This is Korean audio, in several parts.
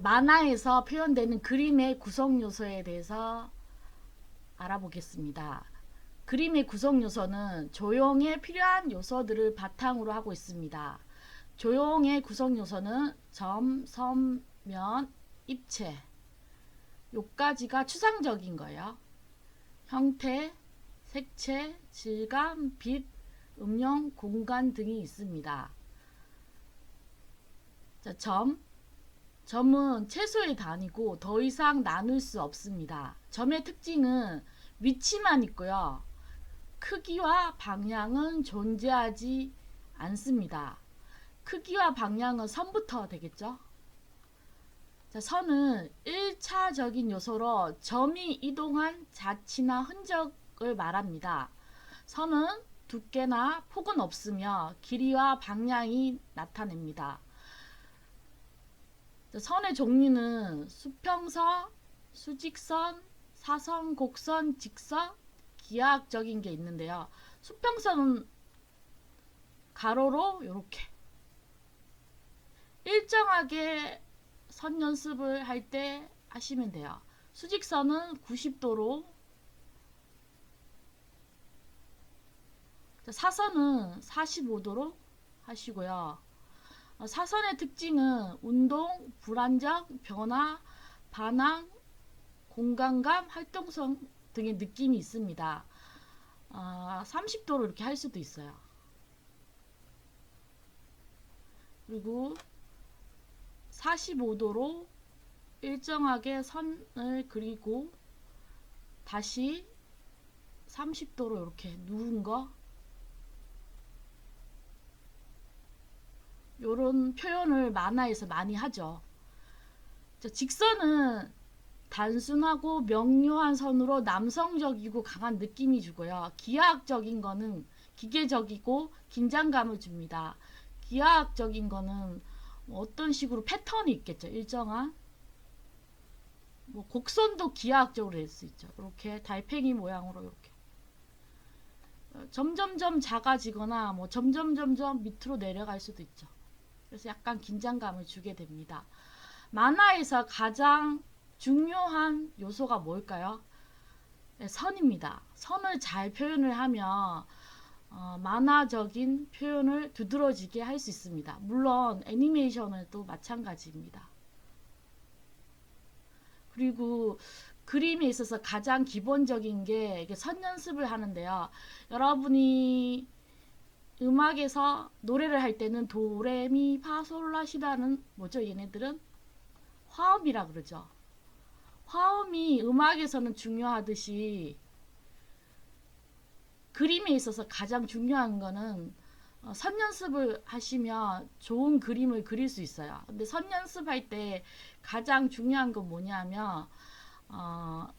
만화에서 표현되는 그림의 구성 요소에 대해서 알아보겠습니다. 그림의 구성 요소는 조형에 필요한 요소들을 바탕으로 하고 있습니다. 조형의 구성 요소는 점, 선, 면, 입체 요까지가 추상적인 거예요. 형태, 색채, 질감, 빛, 음영, 공간 등이 있습니다. 자, 점은 최소의 단위고 더 이상 나눌 수 없습니다. 점의 특징은 위치만 있고요. 크기와 방향은 존재하지 않습니다. 크기와 방향은 선부터 되겠죠. 자, 선은 1차적인 요소로 점이 이동한 자취나 흔적을 말합니다. 선은 두께나 폭은 없으며 길이와 방향이 나타냅니다. 자, 선의 종류는 수평선, 수직선, 사선, 곡선, 직선, 기하학적인 게 있는데요. 수평선은 가로로 이렇게 일정하게 선 연습을 할 때 하시면 돼요. 수직선은 90도로, 사선은 45도로 하시고요. 사선의 특징은 운동, 불안정, 변화, 반항, 공간감, 활동성 등의 느낌이 있습니다. 30도로 이렇게 할 수도 있어요. 그리고 45도로 일정하게 선을 그리고 다시 30도로 이렇게 누운 거, 요런 표현을 만화에서 많이 하죠. 직선은 단순하고 명료한 선으로 남성적이고 강한 느낌이 주고요. 기하학적인 거는 기계적이고 긴장감을 줍니다. 기하학적인 거는 어떤 식으로 패턴이 있겠죠. 일정한 곡선도 기하학적으로 될 수 있죠. 이렇게 달팽이 모양으로 이렇게 점점점 작아지거나 점점점점 밑으로 내려갈 수도 있죠. 그래서 약간 긴장감을 주게 됩니다. 만화에서 가장 중요한 요소가 뭘까요? 네, 선입니다. 선을 잘 표현을 하면 만화적인 표현을 두드러지게 할 수 있습니다. 물론 애니메이션은 마찬가지입니다. 그리고 그림에 있어서 가장 기본적인 게 선 연습을 하는데요. 여러분이 음악에서 노래를 할 때는 도레미파솔라시라는 뭐죠? 얘네들은 화음이라 그러죠. 화음이 음악에서는 중요하듯이 그림에 있어서 가장 중요한 거는 선 연습을 하시면 좋은 그림을 그릴 수 있어요. 근데 선 연습할 때 가장 중요한 건 뭐냐면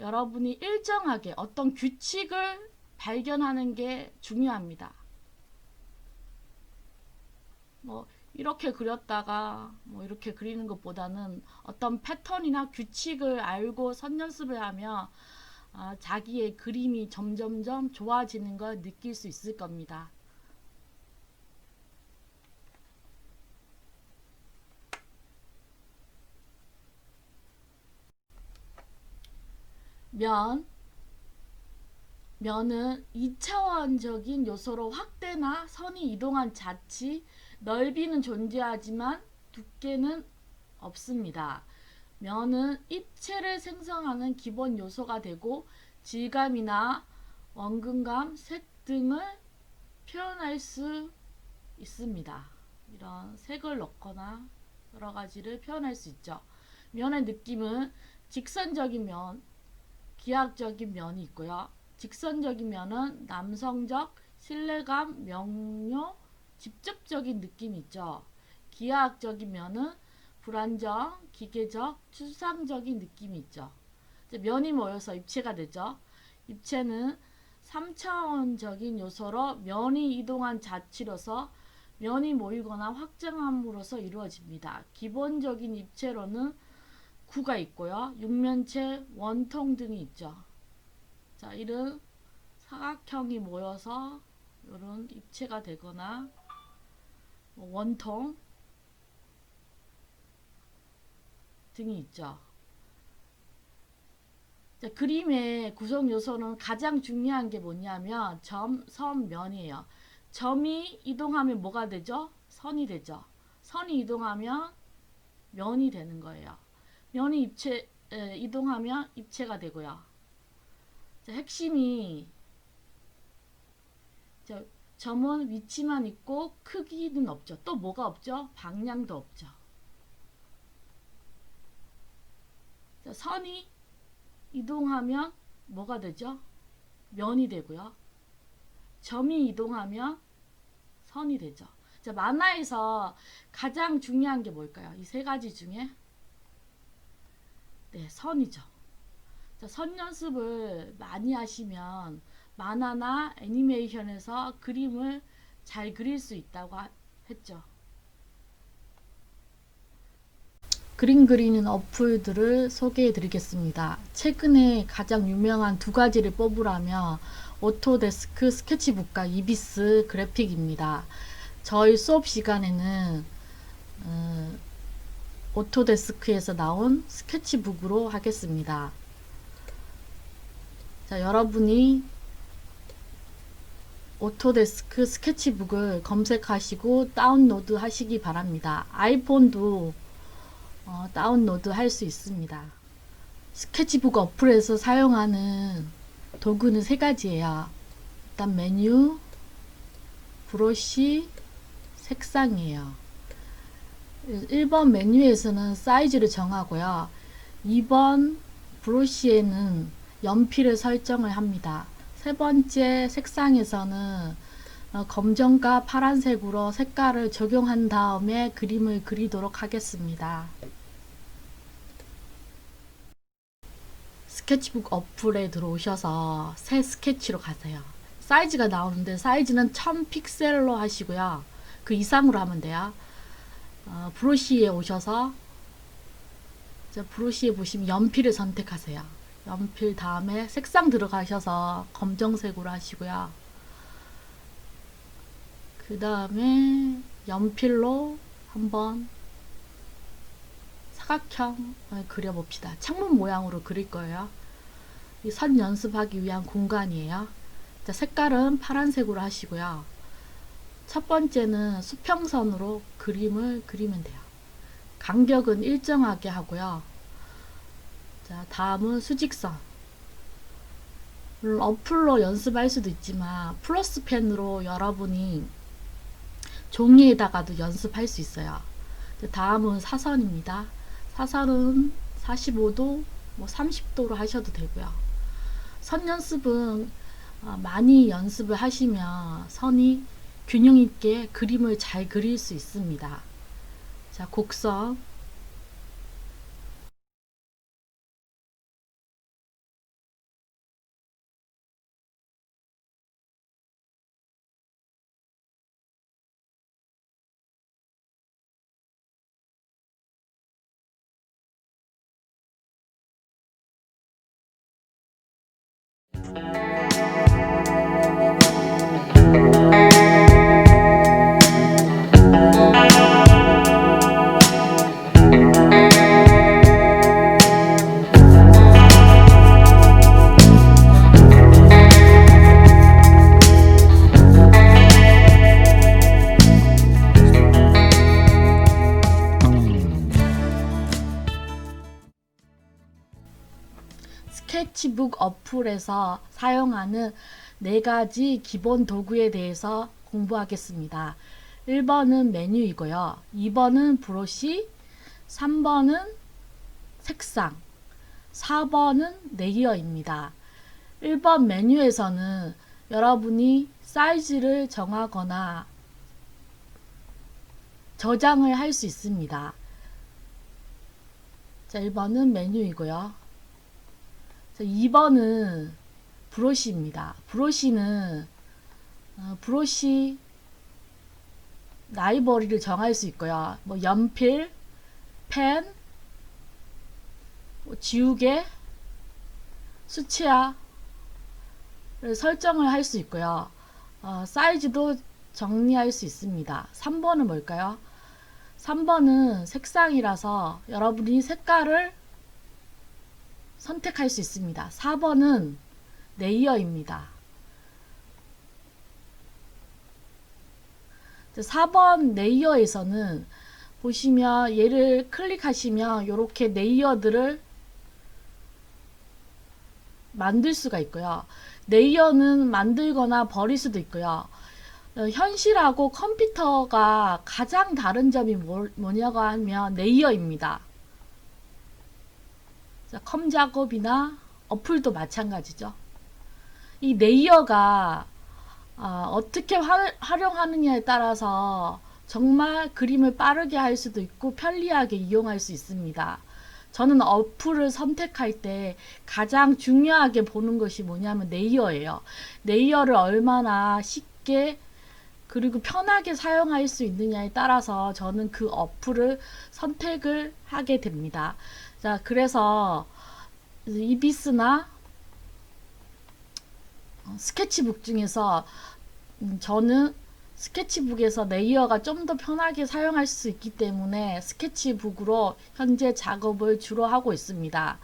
여러분이 일정하게 어떤 규칙을 발견하는 게 중요합니다. 이렇게 그렸다가 이렇게 그리는 것보다는 어떤 패턴이나 규칙을 알고 선 연습을 하면 자기의 그림이 점점점 좋아지는 걸 느낄 수 있을 겁니다. 면은 2차원적인 요소로 확대나 선이 이동한 자치, 넓이는 존재하지만 두께는 없습니다. 면은 입체를 생성하는 기본 요소가 되고 질감이나 원근감, 색 등을 표현할 수 있습니다. 이런 색을 넣거나 여러 가지를 표현할 수 있죠. 면의 느낌은 직선적인 면, 기하학적인 면이 있고요. 직선적인 면은 남성적, 신뢰감, 명료, 직접적인 느낌이 있죠. 기하학적인 면은 불안정, 기계적, 추상적인 느낌이 있죠. 면이 모여서 입체가 되죠. 입체는 3차원적인 요소로 면이 이동한 자치로서 면이 모이거나 확장함으로써 이루어집니다. 기본적인 입체로는 구가 있고요. 육면체, 원통 등이 있죠. 자, 이런 사각형이 모여서 이런 입체가 되거나 원통, 등이 있죠. 자, 그림의 구성 요소는 가장 중요한 게 뭐냐면 점, 선, 면이에요. 점이 이동하면 뭐가 되죠? 선이 되죠. 선이 이동하면 면이 되는 거예요. 면이 이동하면 입체가 되고요. 자, 핵심이 자, 점은 위치만 있고 크기는 없죠. 또 뭐가 없죠? 방향도 없죠. 자, 선이 이동하면 뭐가 되죠? 면이 되고요. 점이 이동하면 선이 되죠. 자, 만화에서 가장 중요한 게 뭘까요? 이 세 가지 중에 네, 선이죠. 자, 선 연습을 많이 하시면 만화나 애니메이션에서 그림을 잘 그릴 수 있다고 했죠. 그림 그리는 어플들을 소개해 드리겠습니다. 최근에 가장 유명한 두 가지를 뽑으라면 오토데스크 스케치북과 이비스 그래픽입니다. 저희 수업 시간에는 오토데스크에서 나온 스케치북으로 하겠습니다. 자, 여러분이 오토데스크 스케치북을 검색하시고 다운로드 하시기 바랍니다. 아이폰도 다운로드 할 수 있습니다. 스케치북 어플에서 사용하는 도구는 세 가지예요. 일단 메뉴, 브러쉬, 색상이에요. 1번 메뉴에서는 사이즈를 정하고요. 2번 브러쉬에는 연필을 설정을 합니다. 세 번째 색상에서는 검정과 파란색으로 색깔을 적용한 다음에 그림을 그리도록 하겠습니다. 스케치북 어플에 들어오셔서 새 스케치로 가세요. 사이즈가 나오는데 사이즈는 1000픽셀로 하시고요. 그 이상으로 하면 돼요. 브러쉬에 오셔서 브러쉬에 보시면 연필을 선택하세요. 연필 다음에 색상 들어가셔서 검정색으로 하시고요. 그 다음에 연필로 한번 사각형을 그려봅시다. 창문 모양으로 그릴 거예요. 이 선 연습하기 위한 공간이에요. 자, 색깔은 파란색으로 하시고요. 첫 번째는 수평선으로 그림을 그리면 돼요. 간격은 일정하게 하고요. 자, 다음은 수직선. 물론 어플로 연습할 수도 있지만 플러스 펜으로 여러분이 종이에다가도 연습할 수 있어요. 다음은 사선입니다. 사선은 45도, 30도로 하셔도 되고요. 선 연습은 많이 연습을 하시면 선이 균형 있게 그림을 잘 그릴 수 있습니다. 자, 곡선. 스케치북 어플에서 사용하는 4가지 기본 도구에 대해서 공부하겠습니다. 1번은 메뉴이고요. 2번은 브러쉬, 3번은 색상, 4번은 레이어입니다. 1번 메뉴에서는 여러분이 사이즈를 정하거나 저장을 할 수 있습니다. 자, 1번은 메뉴이고요. 자, 2번은 브러쉬입니다. 브러쉬는 브러쉬 라이브러리를 정할 수 있고요. 연필, 펜, 지우개, 수채화를 설정을 할 수 있고요. 사이즈도 정리할 수 있습니다. 3번은 뭘까요? 3번은 색상이라서 여러분이 색깔을 선택할 수 있습니다. 4번은 레이어입니다. 4번 레이어에서는 보시면 얘를 클릭하시면 이렇게 레이어들을 만들 수가 있고요. 레이어는 만들거나 버릴 수도 있고요. 현실하고 컴퓨터가 가장 다른 점이 뭐냐고 하면 레이어입니다. 컴 작업이나 어플도 마찬가지죠. 이 레이어가 어떻게 활용하느냐에 따라서 정말 그림을 빠르게 할 수도 있고 편리하게 이용할 수 있습니다. 저는 어플을 선택할 때 가장 중요하게 보는 것이 뭐냐면 레이어예요. 레이어를 얼마나 쉽게 그리고 편하게 사용할 수 있느냐에 따라서 저는 그 어플을 선택을 하게 됩니다. 자, 그래서 이비스나 스케치북 중에서 저는 스케치북에서 레이어가 좀 더 편하게 사용할 수 있기 때문에 스케치북으로 현재 작업을 주로 하고 있습니다.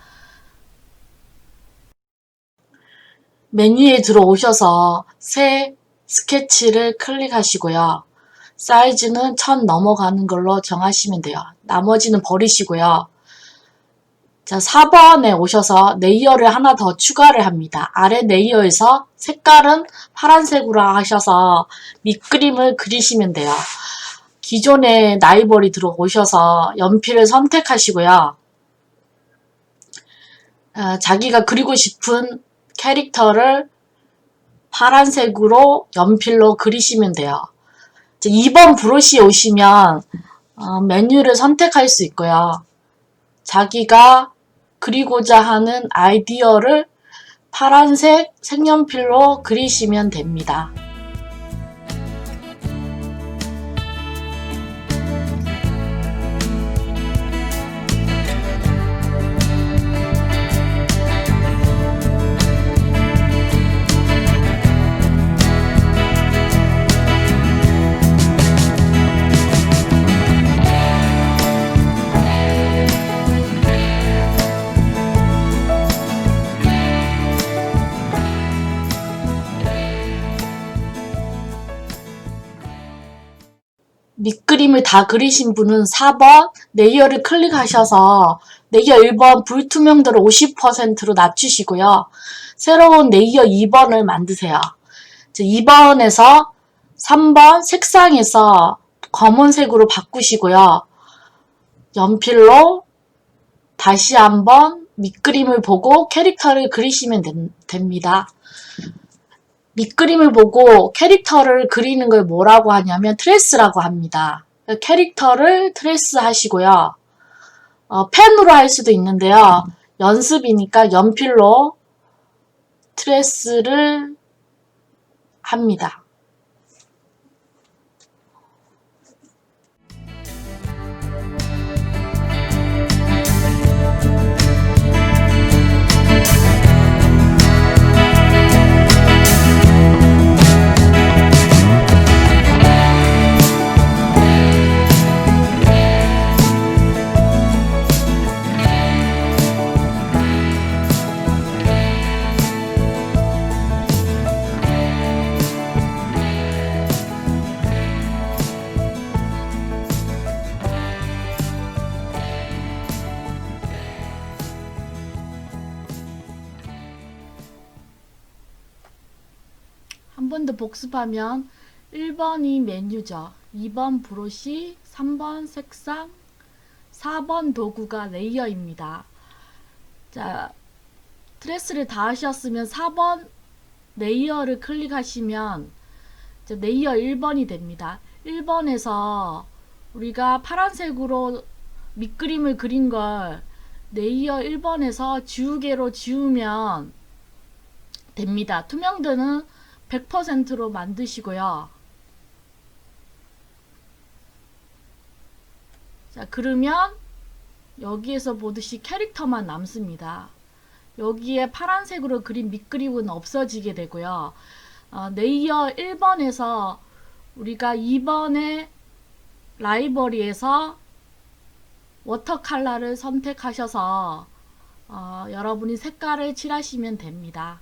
메뉴에 들어오셔서 새 스케치를 클릭하시고요. 사이즈는 1000 넘어가는 걸로 정하시면 돼요. 나머지는 버리시고요. 자, 4번에 오셔서 레이어를 하나 더 추가를 합니다. 아래 레이어에서 색깔은 파란색으로 하셔서 밑그림을 그리시면 돼요. 기존의 라이벌이 들어오셔서 연필을 선택하시고요. 자기가 그리고 싶은 캐릭터를 파란색으로 연필로 그리시면 돼요. 2번 브러쉬에 오시면 메뉴를 선택할 수 있고요. 자기가 그리고자 하는 아이디어를 파란색 색연필로 그리시면 됩니다. 밑그림을 다 그리신 분은 4번 레이어를 클릭하셔서 레이어 1번 불투명도를 50%로 낮추시고요. 새로운 레이어 2번을 만드세요. 2번에서 3번 색상에서 검은색으로 바꾸시고요. 연필로 다시 한번 밑그림을 보고 캐릭터를 그리시면 됩니다. 밑그림을 보고 캐릭터를 그리는 걸 뭐라고 하냐면 트레스라고 합니다. 캐릭터를 트레스 하시고요. 펜으로 할 수도 있는데요. 연습이니까 연필로 트레스를 합니다. 한 번 더 복습하면 1번이 메뉴죠. 2번 브러쉬, 3번 색상, 4번 도구가 레이어입니다. 자, 트레스를 다 하셨으면 4번 레이어를 클릭하시면 레이어 1번이 됩니다. 1번에서 우리가 파란색으로 밑그림을 그린 걸 레이어 1번에서 지우개로 지우면 됩니다. 투명도는 100%로 만드시고요. 자, 그러면 여기에서 보듯이 캐릭터만 남습니다. 여기에 파란색으로 그린 밑그림은 없어지게 되고요. 레이어 1번에서 우리가 2번에 라이브러리에서 워터 컬러를 선택하셔서 여러분이 색깔을 칠하시면 됩니다.